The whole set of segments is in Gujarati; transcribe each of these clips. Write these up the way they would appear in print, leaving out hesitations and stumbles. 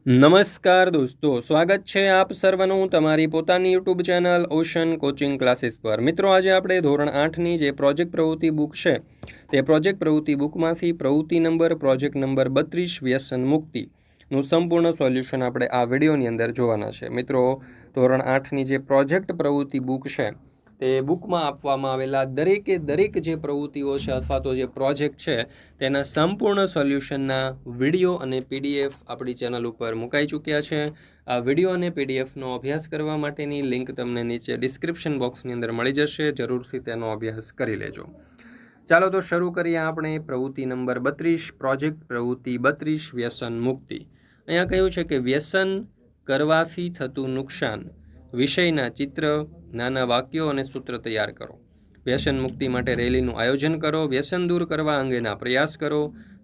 નમસ્કાર દોસ્તો, સ્વાગત છે આપ સર્વનું તમારી પોતાની YouTube channel ocean coaching classes પર। મિત્રો, આજે આપણે ધોરણ 8ની જે પ્રોજેક્ટ પ્રવૃત્તિ બુક છે તે પ્રોજેક્ટ પ્રવૃત્તિ બુકમાંથી પ્રવૃત્તિ નંબર પ્રોજેક્ટ નંબર 32 વ્યસન મુક્તિનું સંપૂર્ણ સોલ્યુશન આપણે આ વિડીયોની અંદર જોવાના છે। મિત્રો, ધોરણ 8ની જે પ્રોજેક્ટ પ્રવૃત્તિ બુક છે તે બુકમાં આપવામાં આવેલા દરેક જે પ્રવૃત્તિઓ છે અથવા તો જે પ્રોજેક્ટ છે તેના સંપૂર્ણ સોલ્યુશનના વિડીયો અને પીડીએફ આપણી ચેનલ ઉપર મુકાઈ ચૂક્યા છે। આ વિડીયો અને પીડીએફનો અભ્યાસ કરવા માટેની લિંક તમને નીચે ડિસ્ક્રિપ્શન બોક્સની અંદર મળી જશે, જરૂરથી તેનો અભ્યાસ કરી લેજો। ચાલો તો શરૂ કરીએ આપણે પ્રવૃત્તિ નંબર 32, પ્રોજેક્ટ પ્રવૃત્તિ 32 વ્યસન મુક્તિ। અહીંયા કહ્યું છે કે વ્યસન કરવાથી થતું નુકસાન વિષયના ચિત્ર, નાના વાક્યો અને સૂત્ર તૈયાર કરો। વ્યસન મુક્તિ માટે રેલીનું આયોજન કરો। વ્યસન દૂર કરવા અંગેના પ્રયાસ કરો।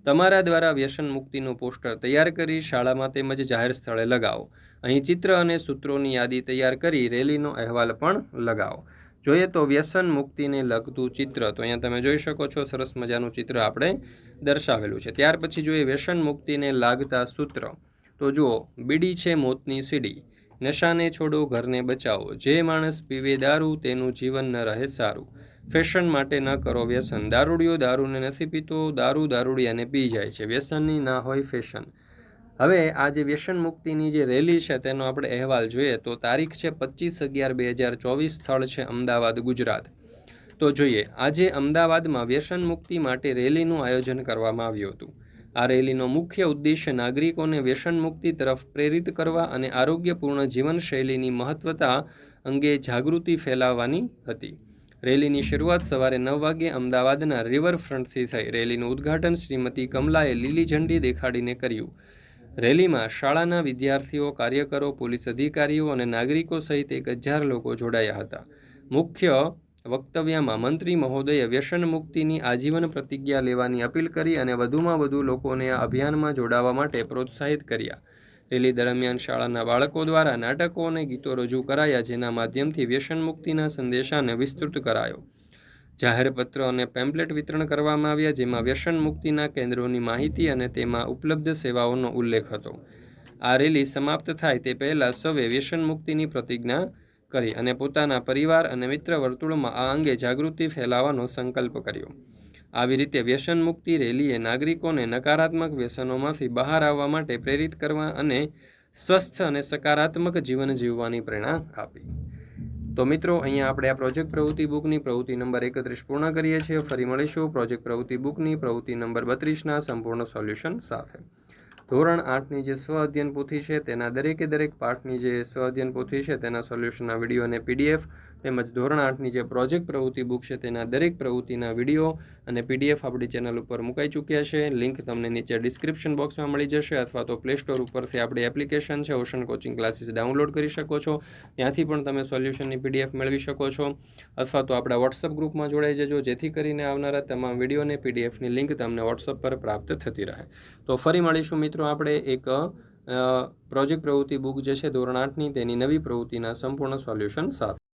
તમારા દ્વારા વ્યસન મુક્તિનું પોસ્ટર તૈયાર કરી શાળામાં તેમજ જાહેર સ્થળે લગાવો। અહીં ચિત્ર અને સૂત્રોની યાદી તૈયાર કરી રેલીનો અહેવાલ પણ લગાવો। જોઈએ તો વ્યસન મુક્તિને લગતું ચિત્ર, તો અહીંયા તમે જોઈ શકો છો સરસ મજાનું ચિત્ર આપણે દર્શાવેલું છે। ત્યાર પછી જોઈએ વ્યસન મુક્તિને લાગતા સૂત્ર, તો જુઓ, બીડી છે મોતની સીડી, નશાને છોડો ઘરને બચાવો, જે માણસ પીવે દારૂ તેનું જીવન ન રહે સારું, ફેશન માટે ન કરો વ્યસન, દારૂડિયો દારૂને નથી પીતો, દારૂ દારૂડિયાને પી જાય છે, વ્યસનની ના હોય ફેશન। હવે આ જે વ્યસન મુક્તિની જે રેલી છે તેનો આપણે અહેવાલ જોઈએ તો તારીખ છે 25/11/2024, સ્થળ છે અમદાવાદ, ગુજરાત। તો જોઈએ, આજે અમદાવાદમાં વ્યસન મુક્તિ માટે રેલીનું આયોજન કરવામાં આવ્યું હતું। આ રેલીનો મુખ્ય ઉદ્દેશ્ય નાગરિકોને વ્યસન મુક્તિ તરફ પ્રેરિત કરવા અને આરોગ્યપૂર્ણ જીવનશૈલીની મહત્વતા અંગે જાગૃતિ ફેલાવવાની હતી। રેલીની શરૂઆત સવારે 9 વાગ્યે અમદાવાદના રિવરફ્રન્ટથી થઈ। રેલીનું ઉદ્ઘાટન શ્રીમતી કમલાએ લીલી ઝંડી દેખાડીને કર્યું। રેલીમાં શાળાના વિદ્યાર્થીઓ, કાર્યકરો, પોલીસ અધિકારીઓ અને નાગરિકો સહિત 1000 લોકો જોડાયા હતા। મુખ્ય વક્તવ્યમાં મંત્રી મહોદયે વ્યસન મુક્તિની આજીવન પ્રતિજ્ઞા લેવાની અપીલ કરી અને વધુમાં વધુ લોકોને આ અભિયાનમાં જોડાવા માટે પ્રોત્સાહિત કર્યા। રેલી દરમિયાન શાળાના બાળકો દ્વારા નાટકો અને ગીતો રજૂ કરાયા, જેના માધ્યમથી વ્યસન મુક્તિના સંદેશાને વિસ્તૃત કરાયો। જાહેર પત્ર અને પેમ્પલેટ વિતરણ કરવામાં આવ્યા, જેમાં વ્યસન મુક્તિના કેન્દ્રોની માહિતી અને તેમાં ઉપલબ્ધ સેવાઓનો ઉલ્લેખ હતો। આ રેલી સમાપ્ત થાય તે પહેલાં સૌએ વ્યસન મુક્તિની પ્રતિજ્ઞા કરી અને પોતાના પરિવાર અને મિત્ર વર્તુળમાં આ અંગે જાગૃતિ ફેલાવવાનો સંકલ્પ કર્યો। આવી રીતે વ્યસન મુક્તિ રેલીએ નાગરિકોને નકારાત્મક વ્યસનોમાંથી બહાર આવવા માટે પ્રેરિત કરવા અને સ્વસ્થ અને સકારાત્મક જીવન જીવવાની પ્રેરણા આપી। તો મિત્રો, અહીંયા આપણે આ પ્રોજેક્ટ પ્રવૃત્તિ બુકની પ્રવૃત્તિ નંબર 31 પૂર્ણ કરીએ છીએ। ફરી મળીશું પ્રોજેક્ટ પ્રવૃત્તિ બુકની પ્રવૃત્તિ નંબર 32ના સંપૂર્ણ સોલ્યુશન સાથે। ધોરણ 8ની જે સ્વ અધ્યયન પોથી છે તેના દરેક પાઠની જે સ્વ અધ્યયન પોથી છે તેના સોલ્યુશનના વિડીયો અને પીડીએફ, તેમજ ધોરણ 8ની જે પ્રોજેક્ટ પ્રવૃત્તિ બુક છે તેના દરેક પ્રવૃત્તિના વિડીયો અને પીડીએફ આપણી ચેનલ ઉપર મુકાઈ ચૂક્યા છે। લિંક તમને નીચે ડિસ્ક્રિપ્શન બોક્સમાં મળી જશે, અથવા તો પ્લે સ્ટોર ઉપરથી આપણી એપ્લિકેશન છે ઓશન કોચિંગ ક્લાસીસ ડાઉનલોડ કરી શકો છો। ત્યાંથી પણ તમે સોલ્યુશનની પીડીએફ મેળવી શકો છો, અથવા તો આપણા વોટ્સઅપ ગ્રુપમાં જોડાઈ જજો, જેથી કરીને આવનારા તમામ વિડીયો અને પીડીએફની લિંક તમને વોટ્સઅપ પર પ્રાપ્ત થતી રહે। તો ફરી મળીશું મિત્રો આપણે એક પ્રોજેક્ટ પ્રવૃત્તિ બુક જે છે ધોરણ 8ની તેની નવી પ્રવૃત્તિના સંપૂર્ણ સોલ્યુશન સાથે।